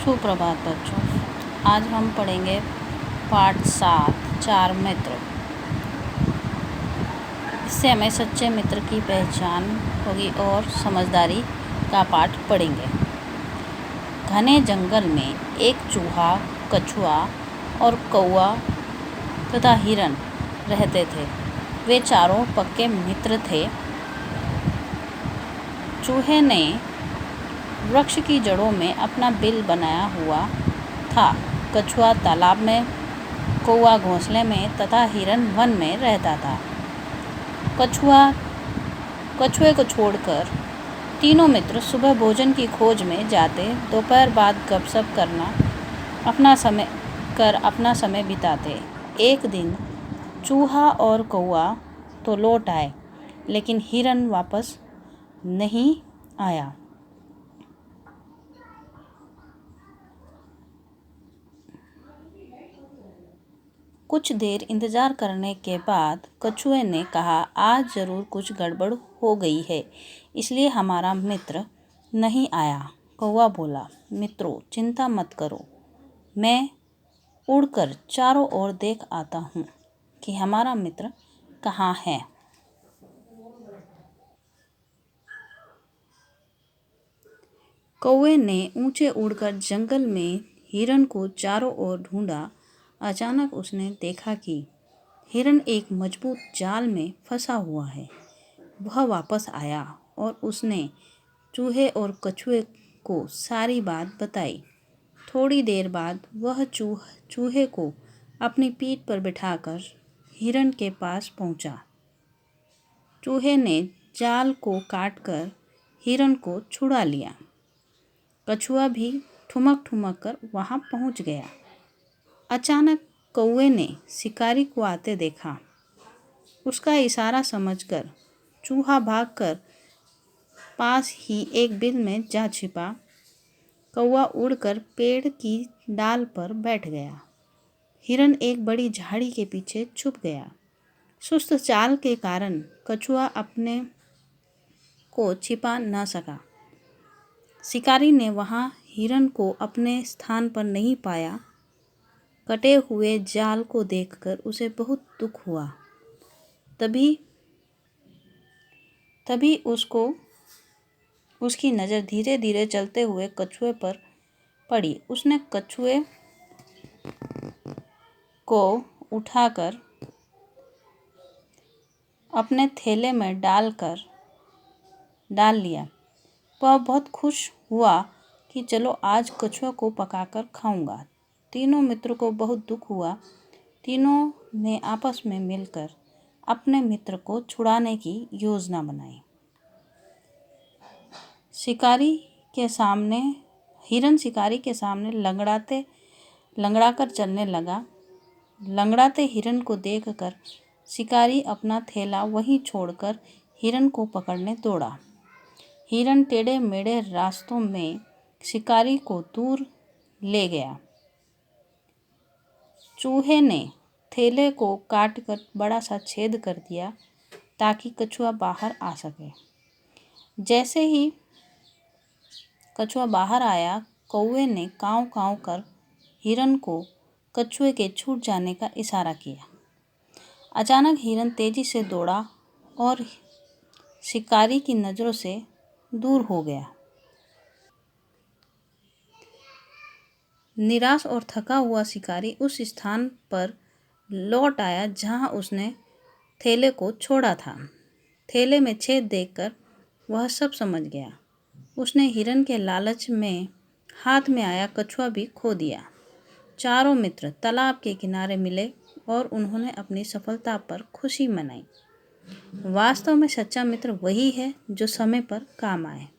सुप्रभात बच्चों। आज हम पढ़ेंगे पाठ 7 चार मित्र। इससे हमें सच्चे मित्र की पहचान होगी और समझदारी का पाठ पढ़ेंगे। घने जंगल में एक चूहा, कछुआ और कौवा तथा हिरन रहते थे। वे चारों पक्के मित्र थे। चूहे ने वृक्ष की जड़ों में अपना बिल बनाया हुआ था। कछुआ तालाब में, कौवा घोंसले में तथा हिरन वन में रहता था। कछुए को छोड़कर तीनों मित्र सुबह भोजन की खोज में जाते, दोपहर बाद गपशप अपना समय बिताते। एक दिन चूहा और कौवा तो लौट आए, लेकिन हिरन वापस नहीं आया। कुछ देर इंतजार करने के बाद कछुए ने कहा, आज जरूर कुछ गड़बड़ हो गई है, इसलिए हमारा मित्र नहीं आया। कौवा बोला, मित्रों चिंता मत करो, मैं उड़कर चारों ओर देख आता हूँ कि हमारा मित्र कहाँ है। कौवे ने ऊंचे उड़कर जंगल में हिरन को चारों ओर ढूंढा। अचानक उसने देखा कि हिरन एक मजबूत जाल में फंसा हुआ है। वह वापस आया और उसने चूहे और कछुए को सारी बात बताई। थोड़ी देर बाद वह चूहे को अपनी पीठ पर बिठाकर हिरन के पास पहुंचा। चूहे ने जाल को काटकर हिरन को छुड़ा लिया। कछुआ भी ठुमक ठुमक कर वहां पहुंच गया। अचानक कौवे ने शिकारी को आते देखा। उसका इशारा समझकर चूहा भागकर पास ही एक बिल में जा छिपा। कौवा उड़कर पेड़ की डाल पर बैठ गया। हिरन एक बड़ी झाड़ी के पीछे छुप गया। सुस्त चाल के कारण कछुआ अपने को छिपा न सका। शिकारी ने वहां हिरन को अपने स्थान पर नहीं पाया। कटे हुए जाल को देखकर उसे बहुत दुख हुआ। तभी उसकी नज़र धीरे धीरे चलते हुए कछुए पर पड़ी। उसने कछुए को उठाकर अपने थैले में डाल लिया। वह बहुत खुश हुआ कि चलो आज कछुए को पकाकर खाऊंगा। तीनों मित्रों को बहुत दुख हुआ। तीनों ने आपस में मिलकर अपने मित्र को छुड़ाने की योजना बनाई। हिरन शिकारी के सामने लंगड़ाकर चलने लगा। लंगड़ाते हिरन को देखकर शिकारी अपना थैला वहीं छोड़कर हिरन को पकड़ने दौड़ा। हिरन टेढ़े मेढ़े रास्तों में शिकारी को दूर ले गया। चूहे ने थैले को काटकर बड़ा सा छेद कर दिया ताकि कछुआ बाहर आ सके। जैसे ही कछुआ बाहर आया, कौवे ने काँव काँव कर हिरन को कछुए के छूट जाने का इशारा किया। अचानक हिरन तेजी से दौड़ा और शिकारी की नज़रों से दूर हो गया। निराश और थका हुआ शिकारी उस स्थान पर लौट आया जहां उसने थैले को छोड़ा था। थैले में छेद देखकर वह सब समझ गया। उसने हिरन के लालच में हाथ में आया कछुआ भी खो दिया। चारों मित्र तालाब के किनारे मिले और उन्होंने अपनी सफलता पर खुशी मनाई। वास्तव में सच्चा मित्र वही है जो समय पर काम आए।